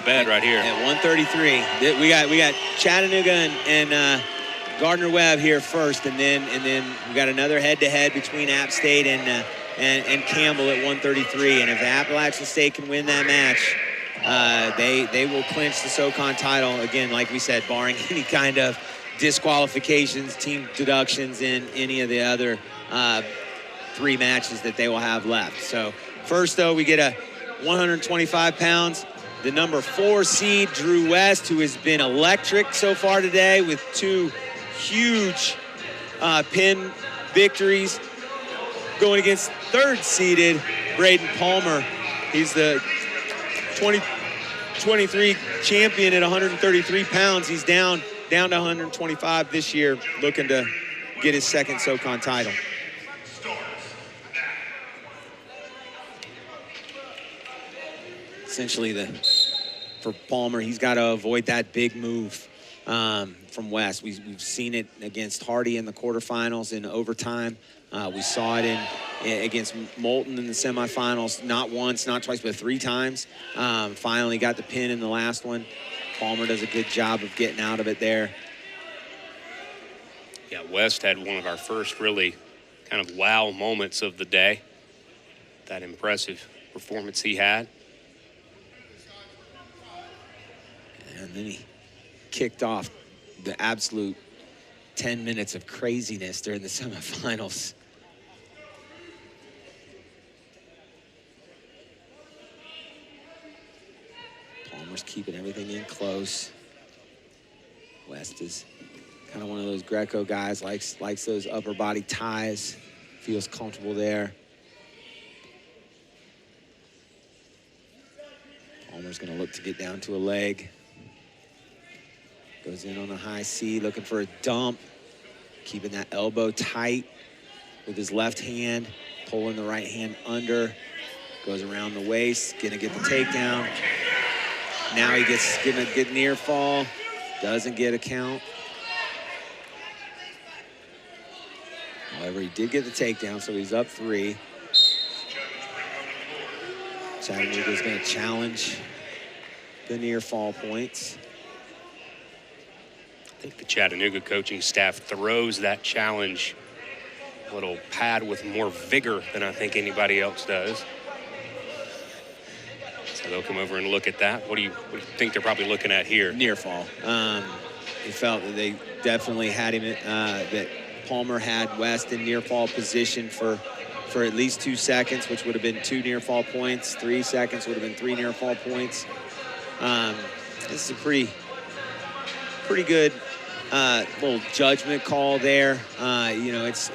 bed right here. At 133. We got Chattanooga and Gardner Webb here first, and then we got another head-to-head between App State and Campbell at 133. And if Appalachian State can win that match, they will clinch the SoCon title again, like we said, barring any kind of disqualifications, team deductions in any of the other 3 matches that they will have left. So first, though, we get a 125 pounds. The number 4 seed, Drew West, who has been electric so far today with 2 huge pin victories, going against 3rd seeded Brayden Palmer. He's the 2023 champion at 133 pounds. He's down to 125 this year, looking to get his 2nd SoCon title. Essentially, for Palmer, he's got to avoid that big move from West. We've seen it against Hardy in the quarterfinals in overtime. We saw it against Moulton in the semifinals, not once, not twice, but 3 times. Finally got the pin in the last one. Palmer does a good job of getting out of it there. Yeah, West had one of our first really kind of wow moments of the day. That impressive performance he had. And then he kicked off the absolute 10 minutes of craziness during the semifinals. Palmer's keeping everything in close. West is kind of one of those Greco guys, likes those upper body ties, feels comfortable there. Palmer's gonna look to get down to a leg. Goes in on the high C, looking for a dump, keeping that elbow tight with his left hand, pulling the right hand under, goes around the waist, gonna get the takedown. Now he gonna get near fall, doesn't get a count. However, he did get the takedown, so he's up 3. Chattanooga's gonna challenge the near fall points. I think the Chattanooga coaching staff throws that challenge a little pad with more vigor than I think anybody else does. So they'll come over and look at that. What do you think they're probably looking at here? Near fall. He felt that they definitely had him, that Palmer had West in near fall position for at least 2 seconds, which would have been 2 near fall points. 3 seconds would have been 3 near fall points. This is a pretty good little judgment call there. You know, it's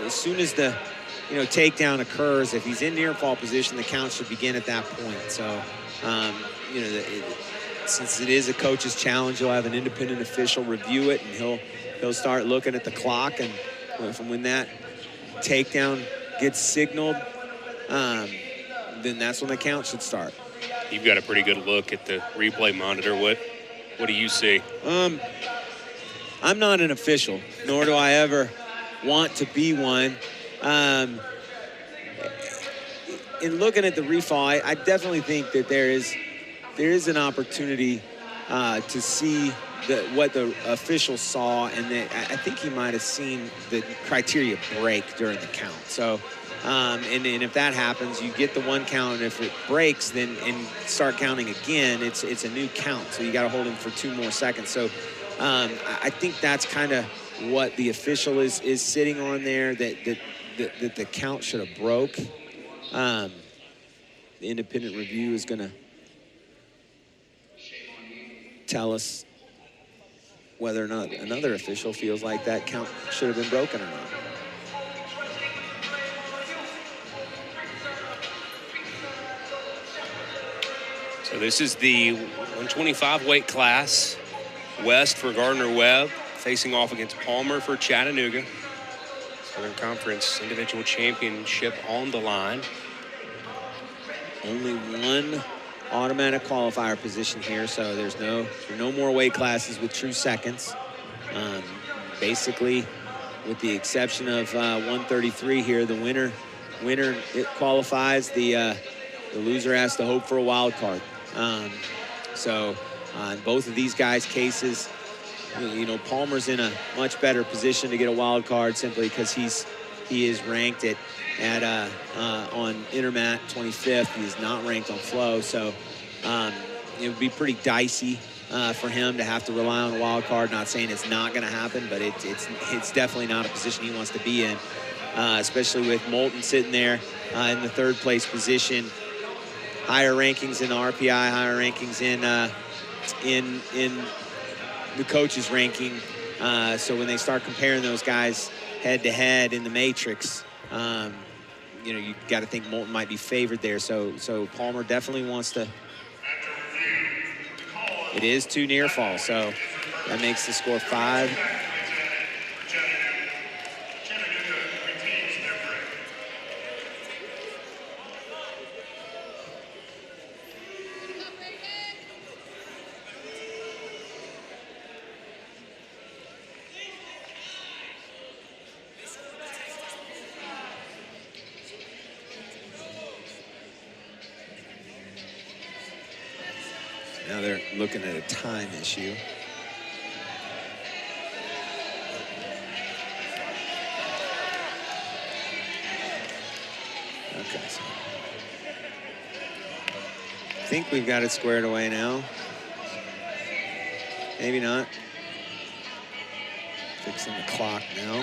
as soon as the takedown occurs, if he's in near fall position, the count should begin at that point. So you know, since it is a coach's challenge, you'll have an independent official review it, and he'll start looking at the clock, and from when that takedown gets signaled, then that's when the count should start. You've got a pretty good look at the replay monitor. What do you see? I'm not an official, nor do I ever want to be one. In looking at the refall, I definitely think that there is an opportunity to see what the official saw, and that I think he might have seen the criteria break during the count. So, and if that happens, you get the 1 count, and if it breaks, then and start counting again, it's a new count. So you got to hold him for 2 more seconds. So I think that's kind of what the official is sitting on there, that the count should have broke. The independent review is going to tell us whether or not another official feels like that count should have been broken or not. So this is the 125 weight class. West for Gardner Webb, facing off against Palmer for Chattanooga. Southern Conference individual championship on the line. Only 1 automatic qualifier position here, so there are no more weight classes with true seconds. Basically, with the exception of 133 here, the winner it qualifies. The loser has to hope for a wild card. So in both of these guys' cases, you know, Palmer's in a much better position to get a wild card simply because he is ranked at on Intermat 25th. He is not ranked on flow, so it would be pretty dicey for him to have to rely on a wild card. Not saying it's not going to happen, but it's definitely not a position he wants to be in, especially with Moulton sitting there in the third place position. Higher rankings in the RPI, higher rankings in the coaches' ranking. So when they start comparing those guys head to head in the matrix, you know, you got to think Moulton might be favored there. So Palmer definitely wants to. It is too near fall, so that makes the score 5. Now they're looking at a time issue. Okay, so I think we've got it squared away now. Maybe not. Fixing the clock now.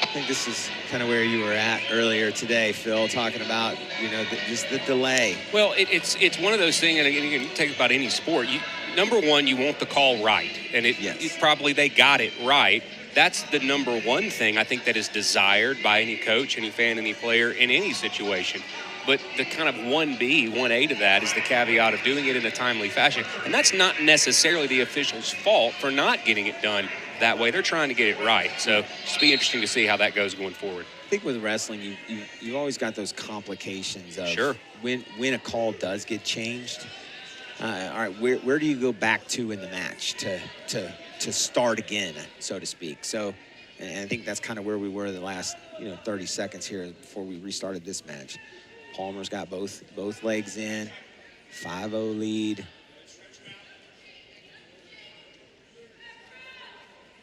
I think this is kind of where you were at earlier today, Phil, talking about, you know, just the delay. Well, it's one of those things, and again, you take about any sport. Number one, you want the call right, and it's probably they got it right. That's the number one thing I think that is desired by any coach, any fan, any player in any situation. But the kind of 1B, 1A to that is the caveat of doing it in a timely fashion. And that's not necessarily the official's fault for not getting it done that way. They're trying to get it right. So just be interesting to see how that goes going forward. I think with wrestling, you've always got those complications of sure. when a call does get changed. All right, where do you go back to in the match to start again, so to speak? So, and I think that's kind of where we were the last 30 seconds here before we restarted this match. Palmer's got both legs in, 5-0 lead.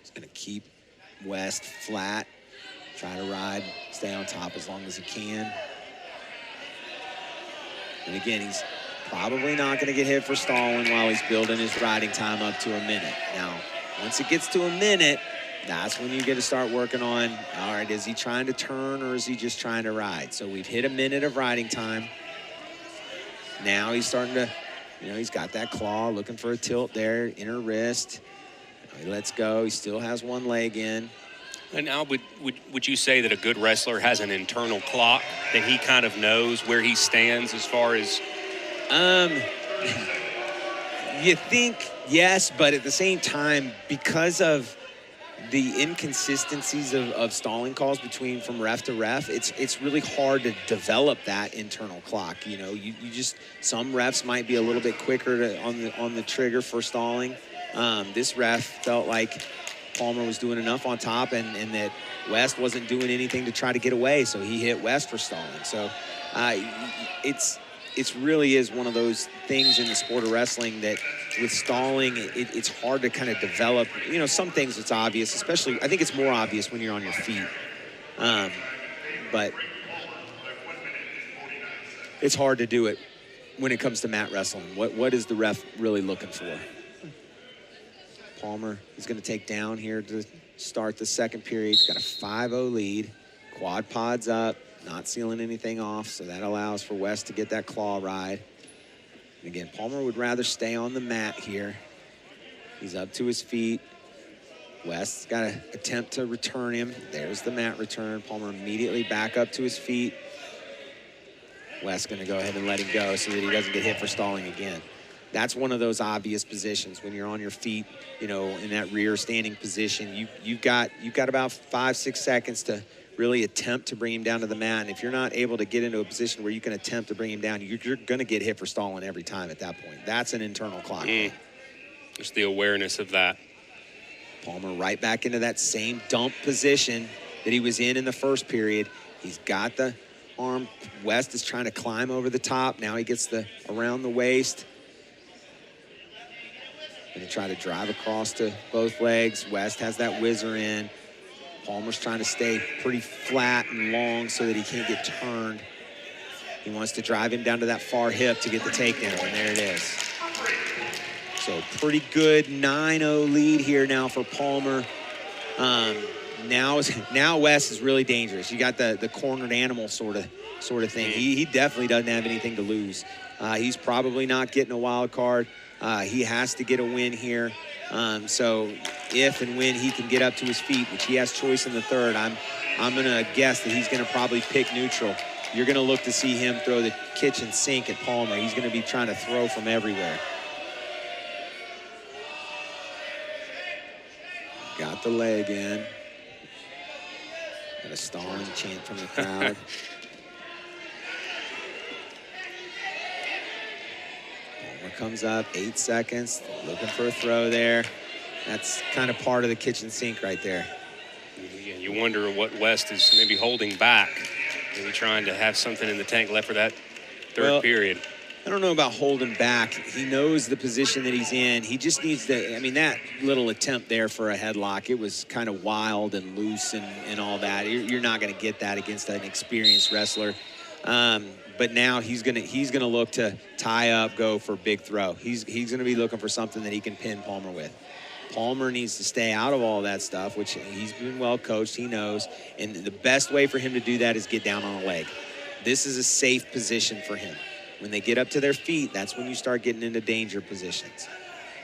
He's going to keep West flat, try to ride, stay on top as long as he can. And again, he's probably not going to get hit for stalling while he's building his riding time up to a minute. Now, once it gets to a minute, that's when you get to start working on, all right, is he trying to turn or is he just trying to ride? So we've hit a minute of riding time. Now he's starting to, he's got that claw, looking for a tilt there, inner wrist. He lets go. He still has one leg in. And now, would you say that a good wrestler has an internal clock that he kind of knows where he stands as far as? You think yes, but at the same time, because of the inconsistencies of stalling calls from ref to ref, it's really hard to develop that internal clock. You just, some refs might be a little bit quicker on the trigger for stalling. This ref felt like Palmer was doing enough on top and that West wasn't doing anything to try to get away, so he hit West for stalling. So it really is one of those things in the sport of wrestling that with stalling, it's hard to kind of develop. Some things it's obvious, especially, I think it's more obvious when you're on your feet. But it's hard to do it when it comes to mat wrestling. What is the ref really looking for? Palmer is going to take down here to start the second period. He's got a 5-0 lead. Quad pods up, not sealing anything off, so that allows for West to get that claw ride. And again, Palmer would rather stay on the mat here. He's up to his feet. West's got to attempt to return him. There's the mat return. Palmer immediately back up to his feet. West's going to go ahead and let him go so that he doesn't get hit for stalling again. That's one of those obvious positions when you're on your feet, in that rear standing position. You've got about 5-6 seconds to really attempt to bring him down to the mat. And if you're not able to get into a position where you can attempt to bring him down, you're going to get hit for stalling every time at that point. That's an internal clock. Just the awareness of that. Palmer right back into that same dump position that he was in the first period. He's got the arm. West is trying to climb over the top. Now he gets the around the waist. Gonna try to drive across to both legs. West has that whizzer in. Palmer's trying to stay pretty flat and long so that he can't get turned. He wants to drive him down to that far hip to get the takedown, and there it is. So pretty good 9-0 lead here now for Palmer. Now Wes is really dangerous. You got the cornered animal sort of thing. He definitely doesn't have anything to lose. He's probably not getting a wild card. He has to get a win here. So if and when he can get up to his feet, which he has choice in the third, I'm gonna guess that he's gonna probably pick neutral. You're gonna look to see him throw the kitchen sink at Palmer. He's gonna be trying to throw from everywhere. Got the leg in. Got a stalling chant from the crowd. Palmer comes up, 8 seconds, looking for a throw there. That's kind of part of the kitchen sink right there. Yeah, you wonder what West is maybe holding back. Maybe trying to have something in the tank left for that third period. I don't know about holding back. He knows the position that he's in. He just needs to, I mean, that little attempt there for a headlock, it was kind of wild and loose and all that. You're not going to get that against an experienced wrestler. But now he's gonna look to tie up, go for a big throw. He's gonna be looking for something that he can pin Palmer with. Palmer needs to stay out of all that stuff, which he's been well coached, he knows. And the best way for him to do that is get down on a leg. This is a safe position for him. When they get up to their feet, that's when you start getting into danger positions.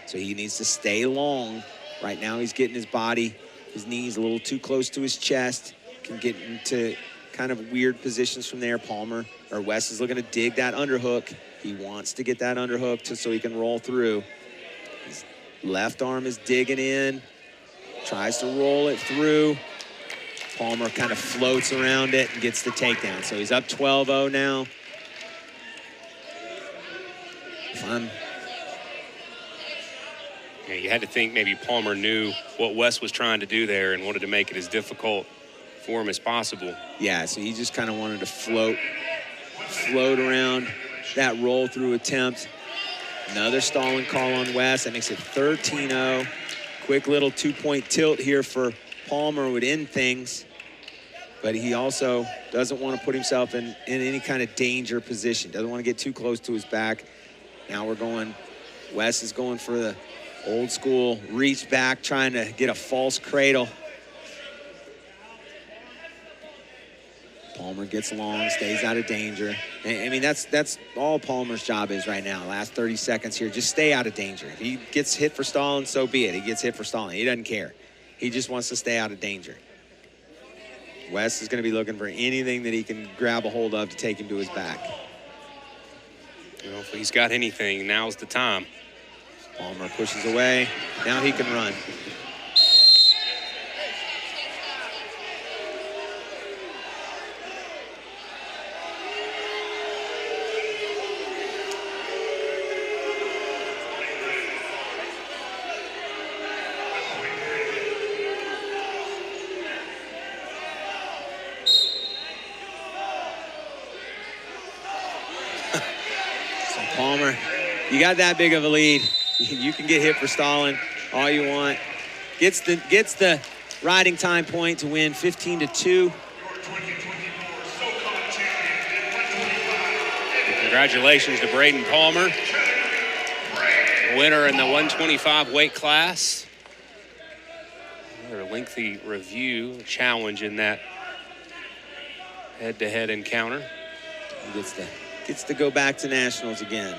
So he needs to stay long. Right now he's getting his body, his knees a little too close to his chest, can get into kind of weird positions from there. West is looking to dig that underhook. He wants to get that underhook so he can roll through. His left arm is digging in, tries to roll it through. Palmer kind of floats around it and gets the takedown. So he's up 12-0 now. Yeah, you had to think maybe Palmer knew what West was trying to do there and wanted to make it as difficult for him as possible. Yeah, so he just kind of wanted to float around that roll through attempt. Another stalling call on West. That makes it 13-0. Quick little 2-point tilt here for Palmer would end things. But he also doesn't want to put himself in any kind of danger position. Doesn't want to get too close to his back. Now West is going for the old school reach back, trying to get a false cradle. Palmer gets long, stays out of danger. I mean, that's all Palmer's job is right now. Last 30 seconds here, just stay out of danger. If he gets hit for stalling, so be it. He gets hit for stalling. He doesn't care. He just wants to stay out of danger. West is going to be looking for anything that he can grab a hold of to take him to his back. Well, if he's got anything, now's the time. Palmer pushes away. Now he can run. Palmer, you got that big of a lead. You can get hit for stalling all you want. Gets the riding time point to win 15-2. Congratulations to Brayden Palmer, winner in the 125 weight class. Another lengthy review challenge in that head-to-head encounter. He gets to go back to nationals again.